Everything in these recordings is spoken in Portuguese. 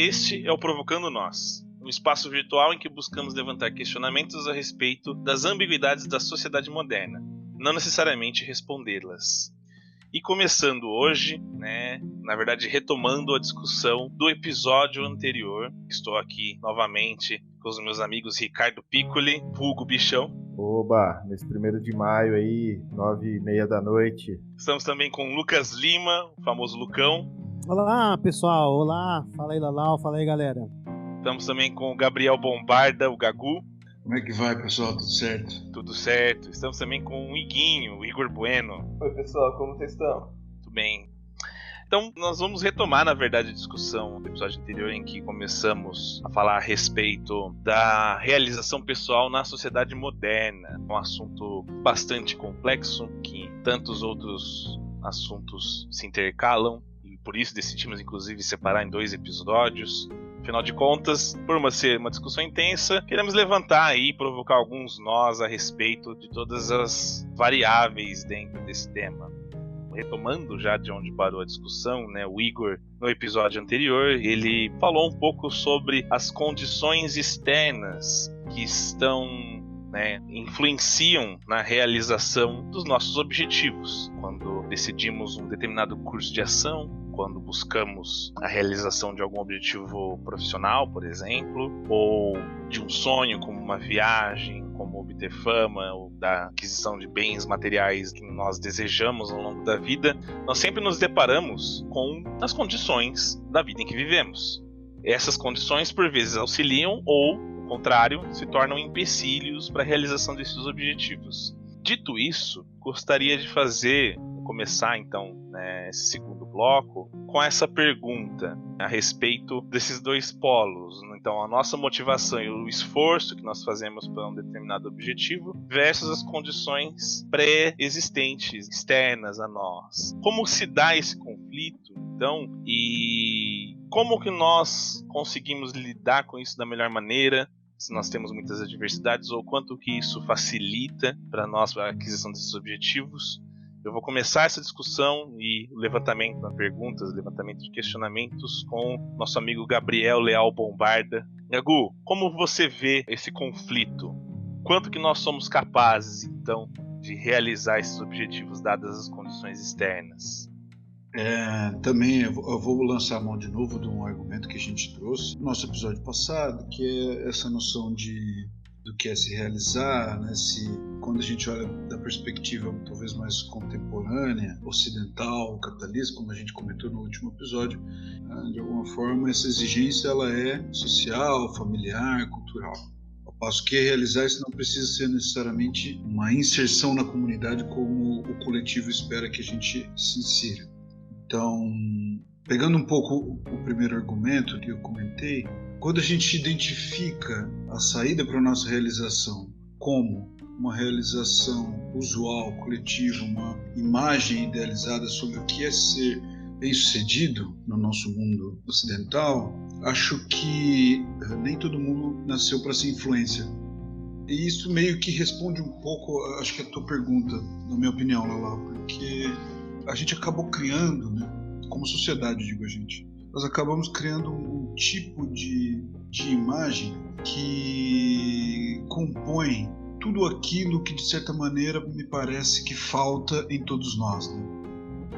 Este é o Provocando Nós, um espaço virtual em que buscamos levantar questionamentos a respeito das ambiguidades da sociedade moderna, não necessariamente respondê-las. E começando hoje, na verdade retomando a discussão do episódio anterior, estou aqui novamente com os meus amigos Ricardo Piccoli, vulgo Bichão. Oba, nesse 1º de maio aí, 9h30 da noite. Estamos também com Lucas Lima, o famoso Lucão. Olá, pessoal. Olá. Fala aí, Lalau. Fala aí, galera. Estamos também com o Gabriel Bombarda, o Gagu. Como é que vai, pessoal? Tudo certo? Tudo certo. Estamos também com o Iguinho, o Igor Bueno. Oi, pessoal. Como vocês estão? Tudo bem. Então, nós vamos retomar, na verdade, a discussão do episódio anterior em que começamos a falar a respeito da realização pessoal na sociedade moderna. Um assunto bastante complexo, que tantos outros assuntos se intercalam, e por isso decidimos, inclusive, separar em 2 episódios. Afinal de contas, por ser uma discussão intensa, queremos levantar aí e provocar alguns nós a respeito de todas as variáveis dentro desse tema. Retomando já de onde parou a discussão, o Igor, no episódio anterior, ele falou um pouco sobre as condições externas que influenciam na realização dos nossos objetivos. Quando decidimos um determinado curso de ação, quando buscamos a realização de algum objetivo profissional, por exemplo, ou de um sonho como uma viagem, como obter fama, ou da aquisição de bens materiais que nós desejamos ao longo da vida, nós sempre nos deparamos com as condições da vida em que vivemos. Essas condições, por vezes, auxiliam ou, ao contrário, se tornam empecilhos para a realização desses objetivos. Dito isso, gostaria de começar então esse segundo bloco com essa pergunta a respeito desses 2 polos. Então, a nossa motivação e o esforço que nós fazemos para um determinado objetivo versus as condições pré-existentes, externas a nós. Como se dá esse conflito, então, e como que nós conseguimos lidar com isso da melhor maneira? Se nós temos muitas adversidades, ou quanto que isso facilita para nós a aquisição desses objetivos. Eu vou começar essa discussão e o levantamento de perguntas, levantamento de questionamentos com nosso amigo Gabriel Leal Bombarda. Gagu, como você vê esse conflito? Quanto que nós somos capazes, então, de realizar esses objetivos dadas as condições externas? Também eu vou lançar a mão de novo de um argumento que a gente trouxe no nosso episódio passado, que é essa noção do que é se realizar, quando a gente olha da perspectiva talvez mais contemporânea, ocidental, capitalista, como a gente comentou no último episódio, de alguma forma essa exigência ela é social, familiar, cultural. Ao passo que realizar isso não precisa ser necessariamente uma inserção na comunidade como o coletivo espera que a gente se insira. Então, pegando um pouco o primeiro argumento que eu comentei, quando a gente identifica a saída para a nossa realização como uma realização usual, coletiva, uma imagem idealizada sobre o que é ser bem-sucedido no nosso mundo ocidental, acho que nem todo mundo nasceu para ser influencer. E isso meio que responde um pouco, acho que a tua pergunta, na minha opinião, Lala, porque a gente acabou criando, como sociedade, digo a gente, nós acabamos criando um tipo de imagem que compõe tudo aquilo que, de certa maneira, me parece que falta em todos nós.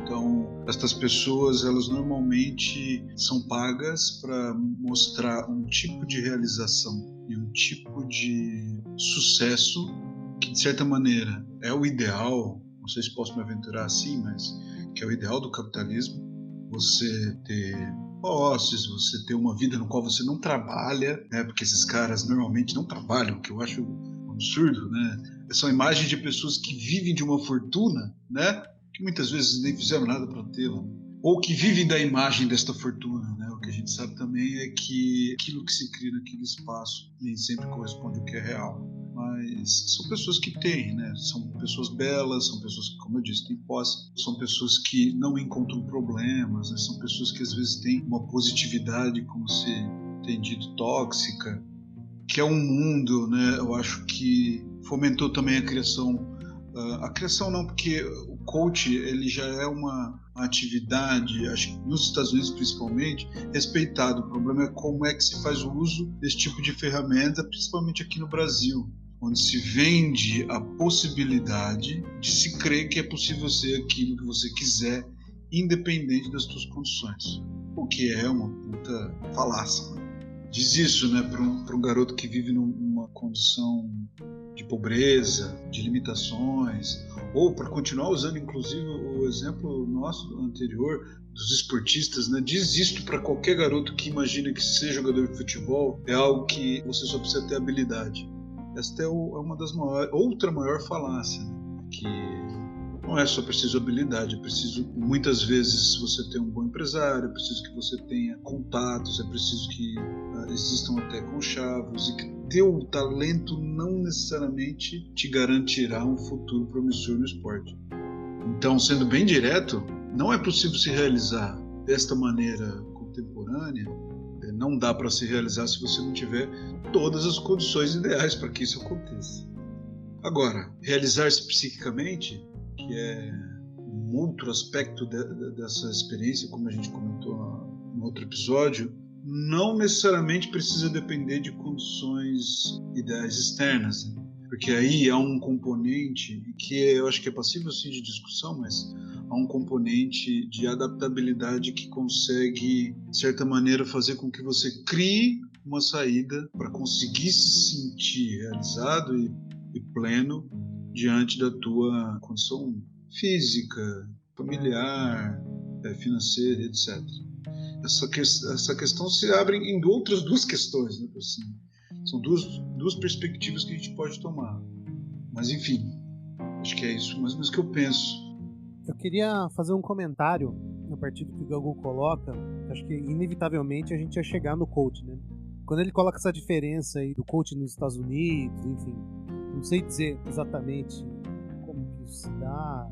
Então, estas pessoas, elas normalmente são pagas para mostrar um tipo de realização e um tipo de sucesso que, de certa maneira, é o ideal. Não sei se posso me aventurar assim, mas que é o ideal do capitalismo. Você ter posses, você ter uma vida no qual você não trabalha, porque esses caras normalmente não trabalham, que eu acho um absurdo, São imagens de pessoas que vivem de uma fortuna, que muitas vezes nem fizeram nada para tê-la, ou que vivem da imagem desta fortuna, O que a gente sabe também é que aquilo que se cria naquele espaço nem sempre corresponde ao que é real. Mas são pessoas que têm, São pessoas belas, são pessoas que, como eu disse, têm posse, são pessoas que não encontram problemas, são pessoas que às vezes têm uma positividade, como se tem dito, tóxica, que é um mundo, Eu acho que fomentou também a criação A criação não, porque o coach ele já é uma atividade, acho que nos Estados Unidos principalmente, respeitado. O problema é como é que se faz o uso desse tipo de ferramenta, principalmente aqui no Brasil, onde se vende a possibilidade de se crer que é possível ser aquilo que você quiser, independente das suas condições. O que é uma puta falácia. Diz isso, né, para um garoto que vive numa condição de pobreza, de limitações, ou para continuar usando inclusive o exemplo nosso anterior dos esportistas, né? Diz isto para qualquer garoto que imagina que ser jogador de futebol é algo que você só precisa ter habilidade. Esta é uma das maiores, outra maior falácia, né? Que não é só preciso habilidade, é preciso, muitas vezes, você ter um bom empresário, é preciso que você tenha contatos, é preciso que existam até conchavos, e que teu talento não necessariamente te garantirá um futuro promissor no esporte. Então, sendo bem direto, não é possível se realizar desta maneira contemporânea, não dá para se realizar se você não tiver todas as condições ideais para que isso aconteça. Agora, realizar-se psiquicamente, que é um outro aspecto dessa experiência, como a gente comentou no outro episódio, não necessariamente precisa depender de condições ideais externas, né? Porque aí há um componente que eu acho que é passível sim de discussão, mas há um componente de adaptabilidade que consegue, de certa maneira, fazer com que você crie uma saída para conseguir se sentir realizado e pleno diante da tua condição física, familiar, financeira, etc. Essa questão se abre em outras duas questões, né, assim. São duas perspectivas que a gente pode tomar. Mas, enfim, acho que é isso mais ou menos que eu penso. Eu queria fazer um comentário a partir do que o Gagu coloca. Acho que, inevitavelmente, a gente ia chegar no coach, né? Quando ele coloca essa diferença aí do coach nos Estados Unidos, enfim, não sei dizer exatamente como que isso se dá.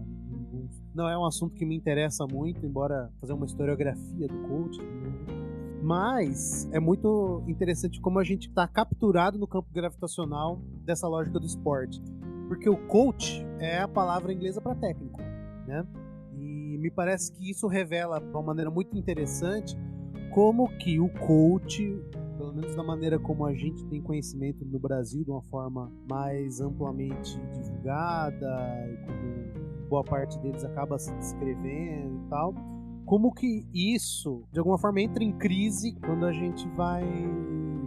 Não é um assunto que me interessa muito, embora fazer uma historiografia do coach, né? Mas é muito interessante como a gente está capturado no campo gravitacional dessa lógica do esporte. Porque o coach é a palavra inglesa para técnico, né? E me parece que isso revela de uma maneira muito interessante como que o coach, pelo menos da maneira como a gente tem conhecimento no Brasil, de uma forma mais amplamente divulgada, e como boa parte deles acaba se descrevendo e tal, como que isso, de alguma forma, entra em crise quando a gente vai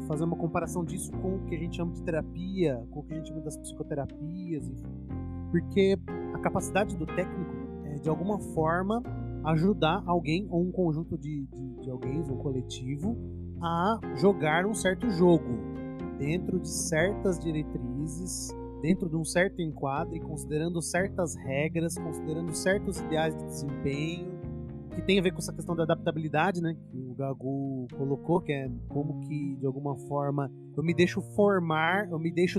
fazer uma comparação disso com o que a gente chama de terapia, com o que a gente chama das psicoterapias, enfim. Porque a capacidade do técnico é, de alguma forma, ajudar alguém, ou um conjunto de alguém, um coletivo, a jogar um certo jogo, dentro de certas diretrizes, dentro de um certo enquadre, considerando certas regras, considerando certos ideais de desempenho, que tem a ver com essa questão da adaptabilidade, né, que o Gagu colocou, que é como que, de alguma forma, eu me deixo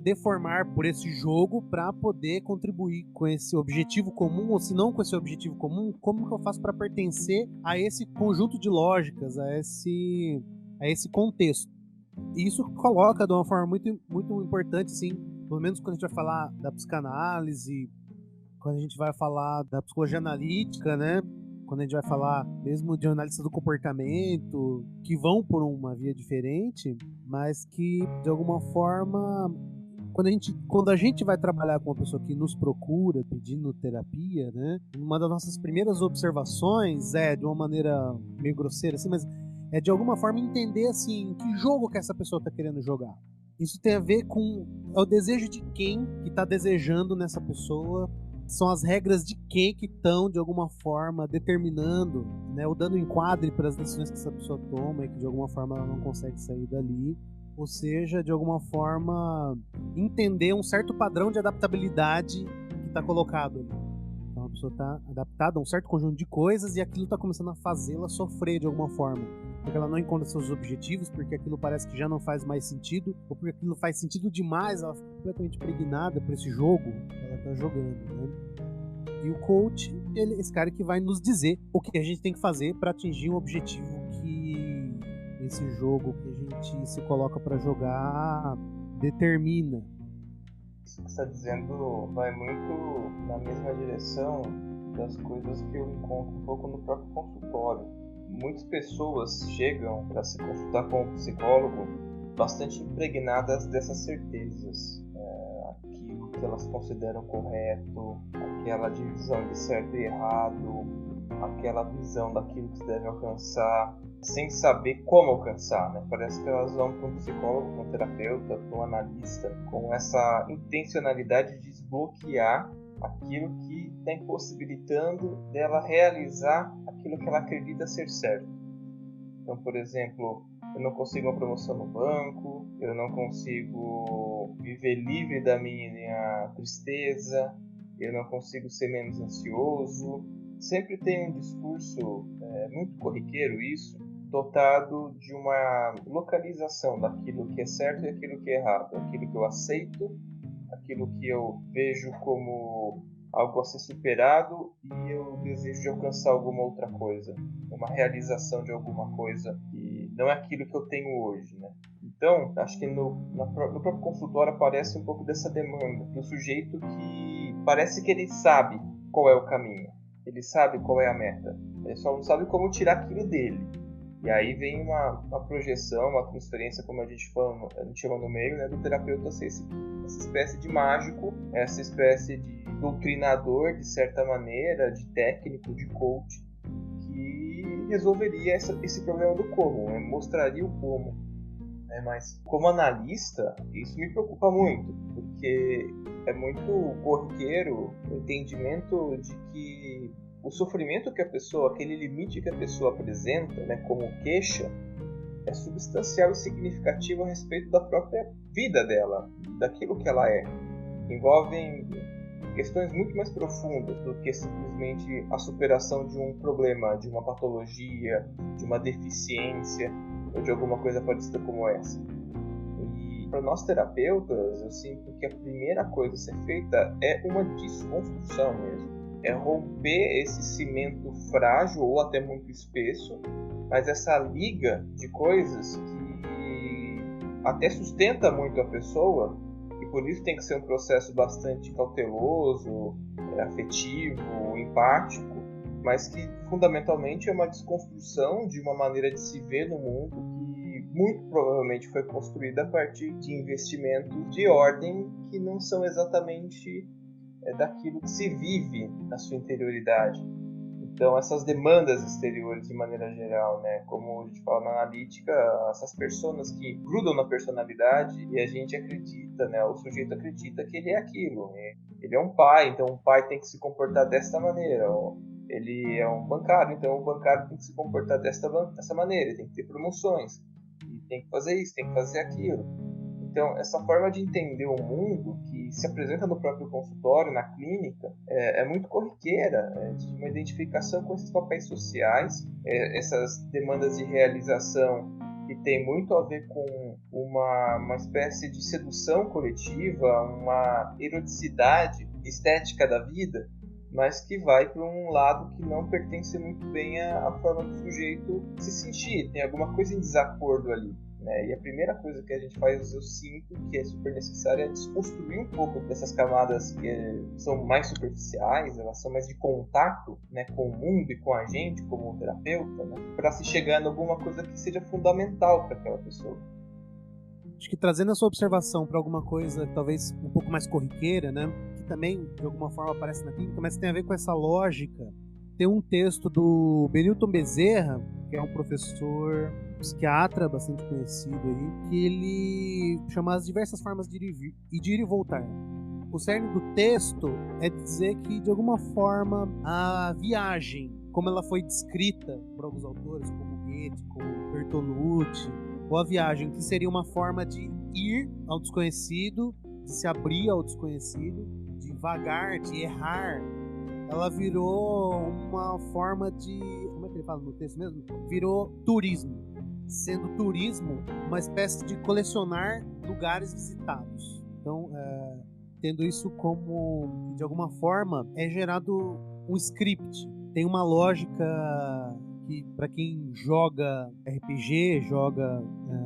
deformar por esse jogo para poder contribuir com esse objetivo comum, ou se não com esse objetivo comum, como que eu faço para pertencer a esse conjunto de lógicas, a esse contexto. E isso coloca de uma forma muito, muito importante, assim, pelo menos quando a gente vai falar da psicanálise, quando a gente vai falar da psicologia analítica, né? Quando a gente vai falar mesmo de análise do comportamento, que vão por uma via diferente, mas que, de alguma forma, quando a gente vai trabalhar com uma pessoa que nos procura pedindo terapia, né? Uma das nossas primeiras observações de uma maneira meio grosseira, assim, mas é de alguma forma entender, assim, que jogo que essa pessoa está querendo jogar. Isso tem a ver com o desejo de quem que está desejando nessa pessoa. São as regras de quem que estão, de alguma forma, determinando, né, ou dando enquadre para as decisões que essa pessoa toma e que, de alguma forma, ela não consegue sair dali. Ou seja, de alguma forma, entender um certo padrão de adaptabilidade que está colocado ali. Então, a pessoa está adaptada a um certo conjunto de coisas e aquilo está começando a fazê-la sofrer de alguma forma. Porque ela não encontra seus objetivos, porque aquilo parece que já não faz mais sentido, ou porque aquilo faz sentido demais, ela fica completamente impregnada por esse jogo que ela está jogando, né? E o coach, ele é esse cara que vai nos dizer o que a gente tem que fazer para atingir um objetivo que esse jogo que a gente se coloca para jogar determina. Isso que você está dizendo vai muito na mesma direção das coisas que eu encontro um pouco no próprio consultório. Muitas pessoas chegam para se consultar com um psicólogo bastante impregnadas dessas certezas. Aquilo que elas consideram correto, aquela divisão de certo e errado, aquela visão daquilo que se deve alcançar, sem saber como alcançar, né? Parece que elas vão para um psicólogo, para um terapeuta, para um analista, com essa intencionalidade de desbloquear aquilo que está impossibilitando dela realizar aquilo que ela acredita ser certo. Então, por exemplo, eu não consigo uma promoção no banco, eu não consigo viver livre da minha tristeza, eu não consigo ser menos ansioso. Sempre tem um discurso muito corriqueiro isso, dotado de uma localização daquilo que é certo e aquilo que é errado, aquilo que eu aceito, aquilo que eu vejo como algo a ser superado e eu desejo de alcançar alguma outra coisa, uma realização de alguma coisa que não é aquilo que eu tenho hoje, né? Então, acho que no próprio consultório aparece um pouco dessa demanda do sujeito que parece que ele sabe qual é o caminho, ele sabe qual é a meta, ele só não sabe como tirar aquilo dele. E aí vem uma projeção, uma transferência, como a gente chama no meio, né, do terapeuta ser essa espécie de mágico, essa espécie de doutrinador, de certa maneira, de técnico, de coach, que resolveria esse problema do como, né, mostraria o como. Mas como analista, isso me preocupa muito, porque é muito corriqueiro o entendimento de que o sofrimento que a pessoa, aquele limite que a pessoa apresenta, né, como queixa, é substancial e significativo a respeito da própria vida dela, daquilo que ela é. Envolvem questões muito mais profundas do que simplesmente a superação de um problema, de uma patologia, de uma deficiência ou de alguma coisa parecida como essa. E para nós terapeutas, eu sinto que a primeira coisa a ser feita é uma desconstrução mesmo. É romper esse cimento frágil ou até muito espesso, mas essa liga de coisas que até sustenta muito a pessoa, e por isso tem que ser um processo bastante cauteloso, afetivo, empático, mas que fundamentalmente é uma desconstrução de uma maneira de se ver no mundo que muito provavelmente foi construída a partir de investimentos de ordem que não são exatamente daquilo que se vive na sua interioridade. Então, essas demandas exteriores, de maneira geral, né, como a gente fala na analítica, essas pessoas que grudam na personalidade e a gente acredita, né, o sujeito acredita que ele é aquilo. Ele é um pai, então um pai tem que se comportar desta maneira. Ele é um bancário, então o bancário tem que se comportar dessa maneira. Ele tem que ter promoções, e tem que fazer isso, tem que fazer aquilo. Então, essa forma de entender o mundo que se apresenta no próprio consultório, na clínica, é muito corriqueira, de uma identificação com esses papéis sociais, essas demandas de realização que tem muito a ver com uma espécie de sedução coletiva, uma eroticidade estética da vida, mas que vai para um lado que não pertence muito bem à forma do sujeito se sentir, tem alguma coisa em desacordo ali. E a primeira coisa que a gente faz, eu sinto que é super necessária, é desconstruir um pouco dessas camadas que são mais superficiais, elas são mais de contato, né, com o mundo e com a gente como um terapeuta, né, para se chegar em alguma coisa que seja fundamental para aquela pessoa. Acho que trazendo essa observação para alguma coisa talvez um pouco mais corriqueira, né, que também de alguma forma aparece na clínica, mas tem a ver com essa lógica. Tem um texto do Benilton Bezerra, que é um professor psiquiatra bastante conhecido aí, que ele chama as diversas formas de ir e voltar. O cerne do texto é dizer que, de alguma forma, a viagem, como ela foi descrita por alguns autores, como Goethe, como Bertolucci, ou a viagem que seria uma forma de ir ao desconhecido, de se abrir ao desconhecido, de vagar, de errar, ela virou uma forma de... Como é que ele fala no texto mesmo? Virou turismo. Sendo turismo uma espécie de colecionar lugares visitados. Então, tendo isso como, de alguma forma, é gerado um script. Tem uma lógica que, para quem joga RPG, joga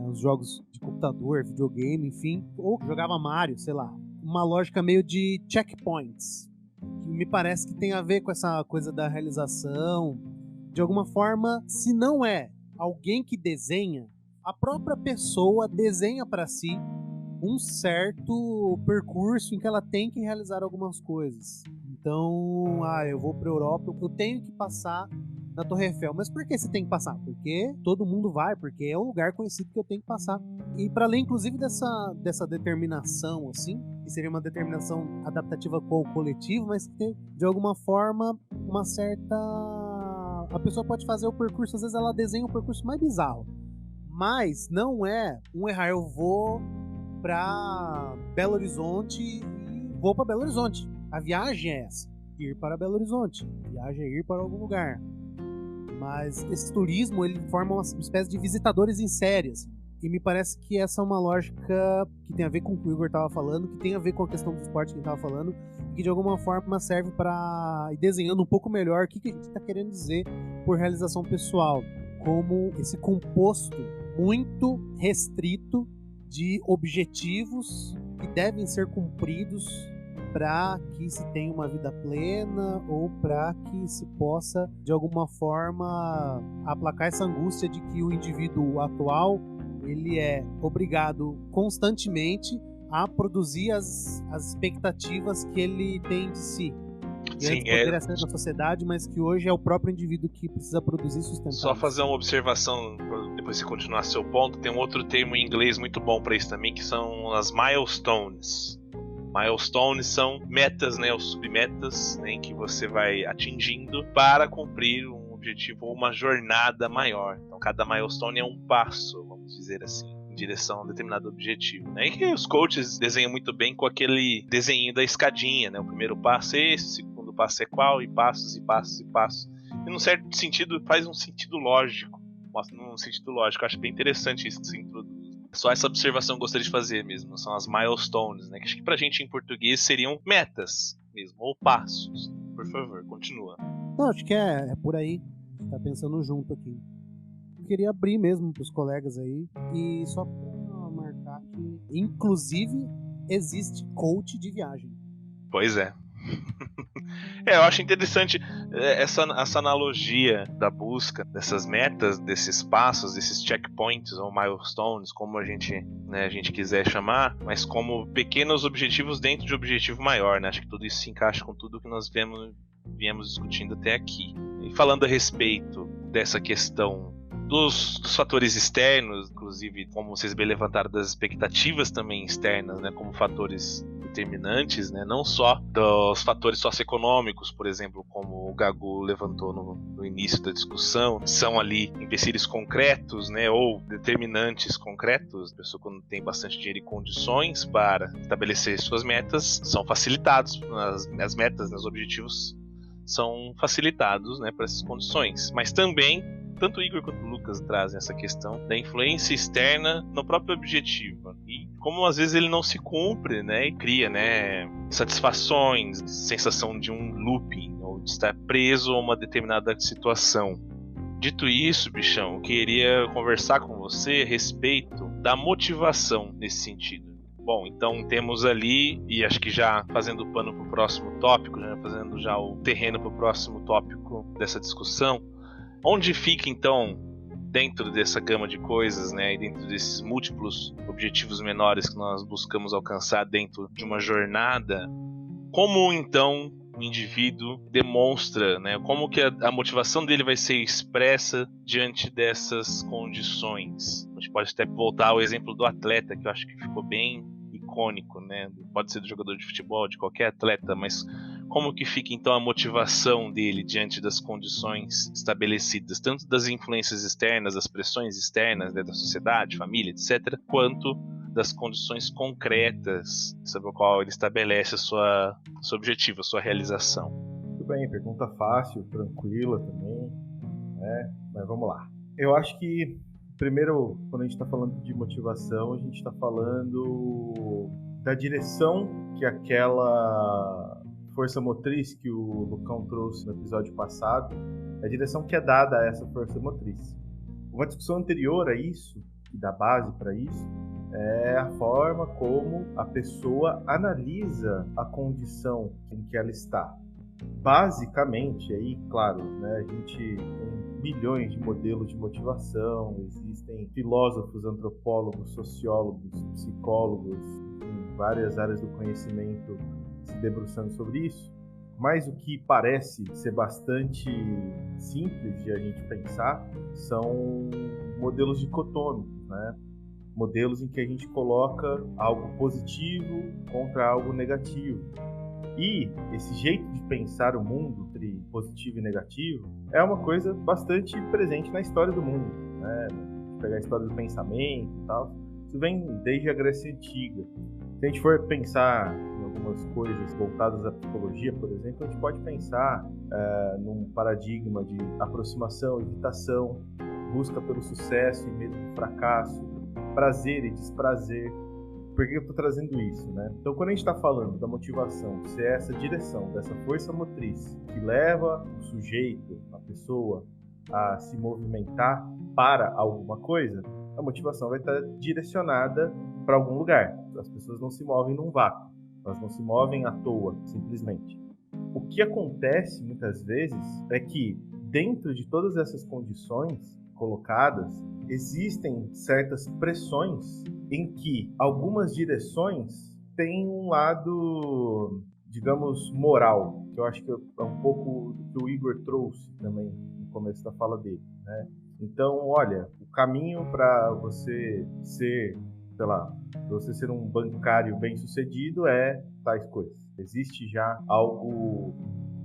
os jogos de computador, videogame, enfim, ou jogava Mario, sei lá. uma lógica meio de checkpoints, que me parece que tem a ver com essa coisa da realização. De alguma forma, se não é alguém que desenha, a própria pessoa desenha para si um certo percurso em que ela tem que realizar algumas coisas. Então, eu vou para a Europa, eu tenho que passar na Torre Eiffel. Mas por que você tem que passar? Porque todo mundo vai, porque é um lugar conhecido que eu tenho que passar. E para além, inclusive, dessa determinação, assim, que seria uma determinação adaptativa com o coletivo, mas que tem, de alguma forma, uma certa... A pessoa pode fazer o percurso, às vezes ela desenha um percurso mais bizarro. Mas não é um errar, eu vou para Belo Horizonte e vou para Belo Horizonte. A viagem é essa, ir para Belo Horizonte. A viagem é ir para algum lugar. Mas esse turismo, ele forma uma espécie de visitadores em série, assim. E me parece que essa é uma lógica que tem a ver com o que o Igor estava falando, que tem a ver com a questão do esporte que ele estava falando, e que de alguma forma serve para ir desenhando um pouco melhor o que a gente está querendo dizer por realização pessoal. Como esse composto muito restrito de objetivos que devem ser cumpridos para que se tenha uma vida plena ou para que se possa, de alguma forma, aplacar essa angústia de que o indivíduo atual ele é obrigado constantemente a produzir as expectativas que ele tem de si. E Sim, poderia ser na sociedade, mas que hoje é o próprio indivíduo que precisa produzir e sustentar. Só fazer uma observação, depois de continuar seu ponto, tem um outro termo em inglês muito bom para isso também, que são as milestones. Milestones são metas, né, ou submetas, né, em que você vai atingindo para cumprir um objetivo ou uma jornada maior. Então cada milestone é um passo, vamos dizer assim, em direção a um determinado objetivo, né? E que os coaches desenham muito bem com aquele desenho da escadinha, né? O primeiro passo é esse, o segundo passo é qual, e passos e passos e passos. E num certo sentido faz um sentido lógico, mostra num sentido lógico. Eu acho bem interessante isso que se introduz. Só essa observação eu gostaria de fazer mesmo, são as milestones, né? Que acho que pra gente em português seriam metas mesmo, ou passos. Por favor, continua. Não, acho que é por aí. Tá pensando junto aqui. Eu queria abrir mesmo pros colegas aí. E só pra marcar que, inclusive, existe coach de viagem. Pois é. Eu acho interessante essa analogia da busca dessas metas, desses passos, desses checkpoints ou milestones, como a gente quiser chamar, mas como pequenos objetivos dentro de um objetivo maior, né? Acho que tudo isso se encaixa com tudo que nós viemos discutindo até aqui. E falando a respeito dessa questão dos fatores externos, inclusive como vocês bem levantaram, das expectativas também externas, né, como fatores determinantes, né, não só dos fatores socioeconômicos, por exemplo, como o Gago levantou no início da discussão, são ali empecilhos concretos, né, ou determinantes concretos. A pessoa, quando tem bastante dinheiro e condições para estabelecer suas metas, são facilitados, as metas, os objetivos são facilitados, né, por essas condições. Mas também tanto o Igor quanto o Lucas trazem essa questão da influência externa no próprio objetivo. E como às vezes ele não se cumpre, né, e cria, né, satisfações, sensação de um looping, ou de estar preso a uma determinada situação. Dito isso, bichão, eu queria conversar com você a respeito da motivação nesse sentido. Bom, então temos ali, e acho que já fazendo o pano para o próximo tópico, fazendo já o terreno para o próximo tópico dessa discussão, onde fica então, dentro dessa gama de coisas, né, e dentro desses múltiplos objetivos menores que nós buscamos alcançar dentro de uma jornada, como então o indivíduo demonstra, né, como que a motivação dele vai ser expressa diante dessas condições? A gente pode até voltar ao exemplo do atleta, que eu acho que ficou bem icônico, né? Pode ser do jogador de futebol, de qualquer atleta, mas como que fica então a motivação dele diante das condições estabelecidas, tanto das influências externas, das pressões externas, né, da sociedade, família, etc., quanto das condições concretas sobre o qual ele estabelece seu objetivo, a sua realização. Muito bem, pergunta fácil, tranquila também, né? Mas vamos lá. Eu acho que primeiro, quando a gente está falando de motivação, a gente está falando da direção que aquela força motriz que o Lucão trouxe no episódio passado, a direção que é dada a essa força motriz. Uma discussão anterior a isso, e da base para isso, é a forma como a pessoa analisa a condição em que ela está. Basicamente, aí, claro, né, a gente tem milhões de modelos de motivação, existem filósofos, antropólogos, sociólogos, psicólogos, em várias áreas do conhecimento se debruçando sobre isso, mas o que parece ser bastante simples de a gente pensar são modelos dicotômicos, né? Modelos em que a gente coloca algo positivo contra algo negativo. E esse jeito de pensar o mundo entre positivo e negativo é uma coisa bastante presente na história do mundo, né? Pegar a história do pensamento e tal, isso vem desde a Grécia Antiga. Se a gente for pensar em algumas coisas voltadas à psicologia, por exemplo, a gente pode pensar num paradigma de aproximação, evitação, busca pelo sucesso e medo do fracasso, prazer e desprazer. Por que eu estou trazendo isso, né? Então, quando a gente está falando da motivação ser essa direção, dessa força motriz que leva o sujeito, a pessoa, a se movimentar para alguma coisa, a motivação vai estar direcionada para algum lugar. As pessoas não se movem num vácuo, elas não se movem à toa, simplesmente. O que acontece muitas vezes é que, dentro de todas essas condições colocadas, existem certas pressões em que algumas direções têm um lado, digamos, moral, que eu acho que é um pouco do que o Igor trouxe também no começo da fala dele, né? Então, olha, o caminho para você ser, sei lá, para você ser um bancário bem-sucedido é tais coisas. Existe já algo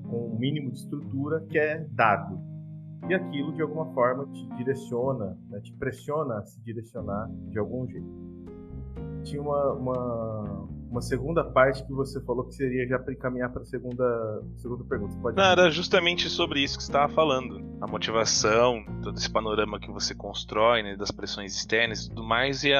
com um mínimo de estrutura que é dado. E aquilo, de alguma forma, te direciona, né, te pressiona a se direcionar de algum jeito. Tinha uma segunda parte que você falou que seria já para encaminhar para a segunda pergunta. Você pode... Não, era justamente sobre isso que você estava falando. A motivação, todo esse panorama que você constrói, né, das pressões externas e tudo mais, e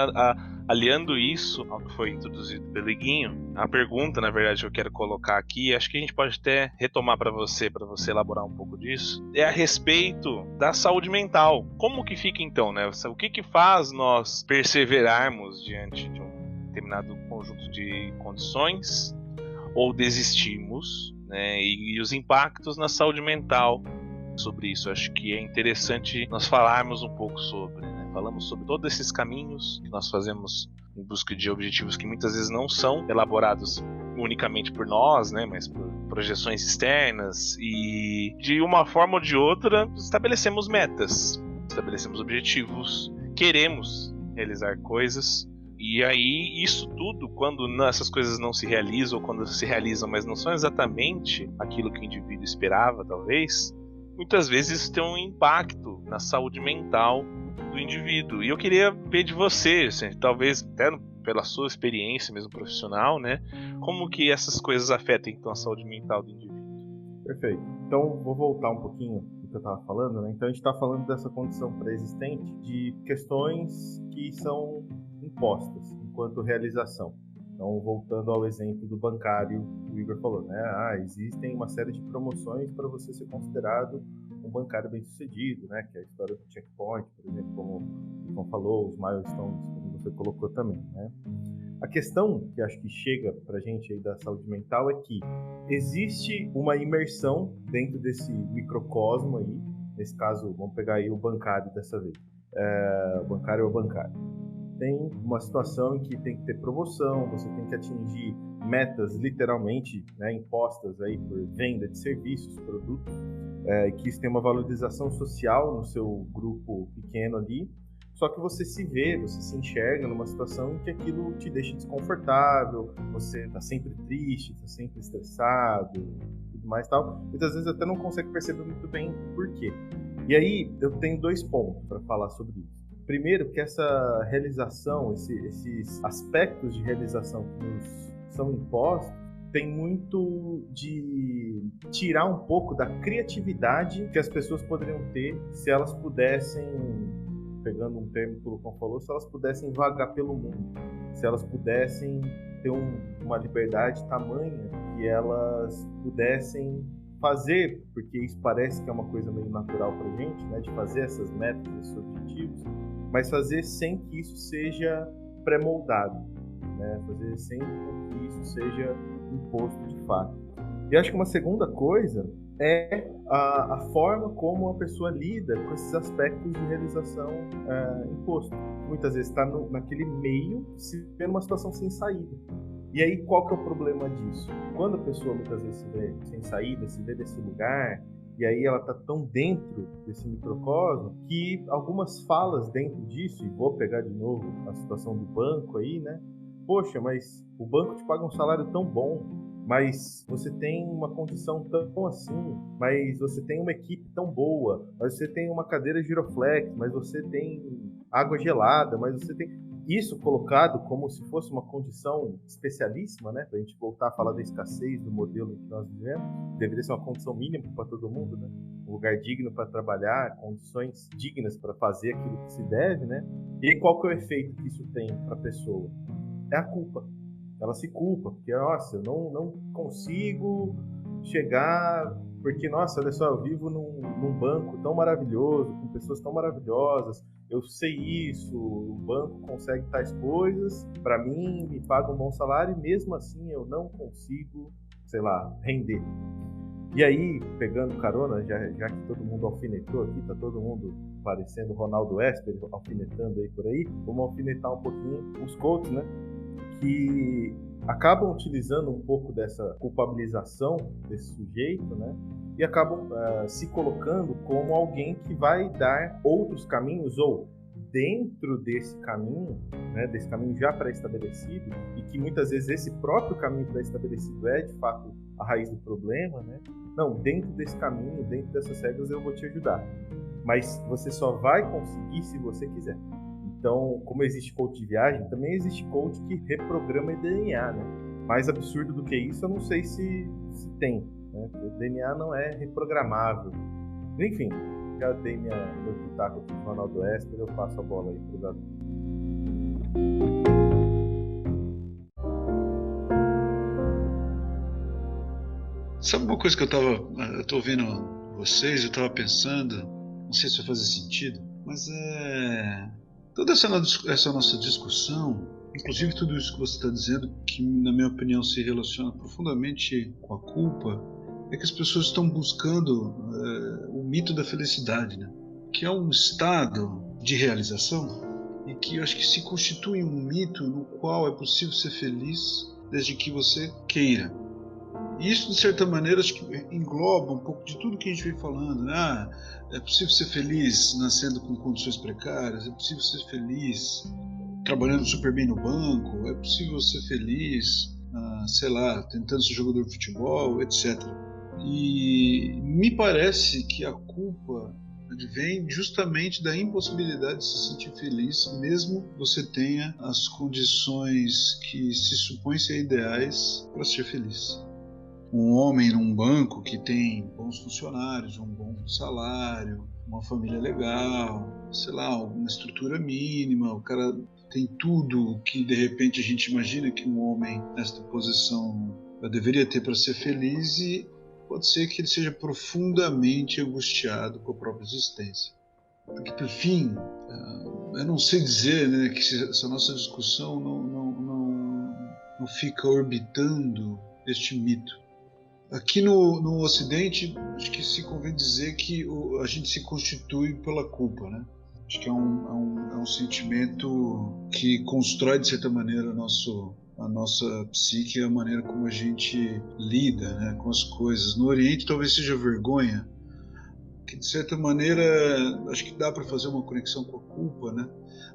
aliando isso ao que foi introduzido pelo Iguinho, a pergunta, na verdade, que eu quero colocar aqui, acho que a gente pode até retomar para você elaborar um pouco disso, é a respeito da saúde mental. Como que fica então, né? O que faz nós perseverarmos diante de um determinado conjunto de condições ou desistimos, né? E os impactos na saúde mental sobre isso. Acho que é interessante nós falarmos um pouco sobre, né? Falamos sobre todos esses caminhos que nós fazemos em busca de objetivos que muitas vezes não são elaborados unicamente por nós, né? Mas por projeções externas, e de uma forma ou de outra estabelecemos metas, estabelecemos objetivos, queremos realizar coisas. E aí, isso tudo, quando essas coisas não se realizam, ou quando se realizam, mas não são exatamente aquilo que o indivíduo esperava, talvez, muitas vezes isso tem um impacto na saúde mental do indivíduo. E eu queria ver de você, assim, talvez até pela sua experiência mesmo profissional, né, como que essas coisas afetam então a saúde mental do indivíduo. Perfeito. Então, vou voltar um pouquinho do que eu estava falando, né? Então, a gente está falando dessa condição pré-existente de questões que são impostas enquanto realização. Então, voltando ao exemplo do bancário, o Igor falou, né? Existem uma série de promoções para você ser considerado um bancário bem-sucedido, né? Que é a história do checkpoint, por exemplo, como o Ivan falou, os milestones, como você colocou também, né? A questão que acho que chega para a gente aí da saúde mental é que existe uma imersão dentro desse microcosmo aí. Nesse caso, vamos pegar aí o bancário dessa vez. O bancário é o bancário. Tem uma situação em que tem que ter promoção, você tem que atingir metas literalmente, né, impostas aí por venda de serviços, produtos, que isso tem uma valorização social no seu grupo pequeno ali. Só que você se vê, você se enxerga numa situação em que aquilo te deixa desconfortável, você está sempre triste, está sempre estressado, tudo mais e tal. Muitas vezes até não consegue perceber muito bem por quê. E aí eu tenho 2 pontos para falar sobre isso. Primeiro, que essa realização, esses aspectos de realização que nos são impostos, tem muito de tirar um pouco da criatividade que as pessoas poderiam ter se elas pudessem, pegando um termo que o Lucão falou, se elas pudessem vagar pelo mundo, se elas pudessem ter uma liberdade tamanha que elas pudessem fazer, porque isso parece que é uma coisa meio natural pra gente, né, de fazer essas metas, esses objetivos, mas fazer sem que isso seja pré-moldado, né? Fazer sempre com que isso seja imposto de fato. E acho que uma segunda coisa é a forma como a pessoa lida com esses aspectos de realização imposto. Muitas vezes está naquele meio, se vê numa situação sem saída. E aí, qual que é o problema disso? Quando a pessoa muitas vezes se vê sem saída, se vê desse lugar, e aí ela está tão dentro desse microcosmo, que algumas falas dentro disso, e vou pegar de novo a situação do banco aí, né? Poxa, mas o banco te paga um salário tão bom, mas você tem uma condição tão assim, mas você tem uma equipe tão boa, mas você tem uma cadeira giroflex, mas você tem água gelada, mas você tem... Isso colocado como se fosse uma condição especialíssima, né? Para a gente voltar a falar da escassez do modelo em que nós vivemos, deveria ser uma condição mínima para todo mundo, né? Um lugar digno para trabalhar, condições dignas para fazer aquilo que se deve, né? E aí, qual que é o efeito que isso tem para a pessoa? É a culpa. Ela se culpa, porque, nossa, eu não consigo chegar, porque, nossa, olha só, eu vivo num banco tão maravilhoso, com pessoas tão maravilhosas, eu sei isso, o banco consegue tais coisas, para mim, me paga um bom salário, e mesmo assim eu não consigo, sei lá, render. E aí, pegando carona, já que todo mundo alfinetou aqui, tá todo mundo parecendo Ronaldo Esper, alfinetando aí por aí, vamos alfinetar um pouquinho os coaches, né? Que acabam utilizando um pouco dessa culpabilização desse sujeito, né? E acabam se colocando como alguém que vai dar outros caminhos, ou dentro desse caminho, né, desse caminho já pré-estabelecido, e que muitas vezes esse próprio caminho pré-estabelecido é de fato a raiz do problema, né? Não, dentro desse caminho, dentro dessas regras eu vou te ajudar, mas você só vai conseguir se você quiser. Então, como existe coach de viagem, também existe coach que reprograma DNA, né? Mais absurdo do que isso, eu não sei se tem, né? Porque o DNA não é reprogramável. Enfim, já dei meu pitaco aqui com o Ronaldo Esper, eu passo a bola aí pro Gabi. Sabe uma coisa que eu tô ouvindo vocês, eu tava pensando, não sei se vai fazer sentido, mas toda essa nossa discussão, inclusive tudo isso que você está dizendo, que na minha opinião se relaciona profundamente com a culpa, é que as pessoas estão buscando o mito da felicidade, né? Que é um estado de realização e que eu acho que se constitui um mito no qual é possível ser feliz desde que você queira. E isso, de certa maneira, acho que engloba um pouco de tudo que a gente vem falando, né? É possível ser feliz nascendo com condições precárias, é possível ser feliz trabalhando super bem no banco, é possível ser feliz, sei lá, tentando ser jogador de futebol, etc. E me parece que a culpa advém justamente da impossibilidade de se sentir feliz, mesmo que você tenha as condições que se supõem ser ideais para ser feliz. Um homem num banco que tem bons funcionários, um bom salário, uma família legal, sei lá, uma estrutura mínima, o cara tem tudo que de repente a gente imagina que um homem nesta posição deveria ter para ser feliz, e pode ser que ele seja profundamente angustiado com a própria existência. Porque, por fim, eu não sei dizer, né, que essa nossa discussão não fica orbitando este mito. Aqui no Ocidente, acho que se convém dizer que a gente se constitui pela culpa, né? Acho que é um sentimento que constrói, de certa maneira, a nossa psique, a maneira como a gente lida, né, com as coisas. No Oriente talvez seja vergonha, que de certa maneira acho que dá para fazer uma conexão com a culpa, né?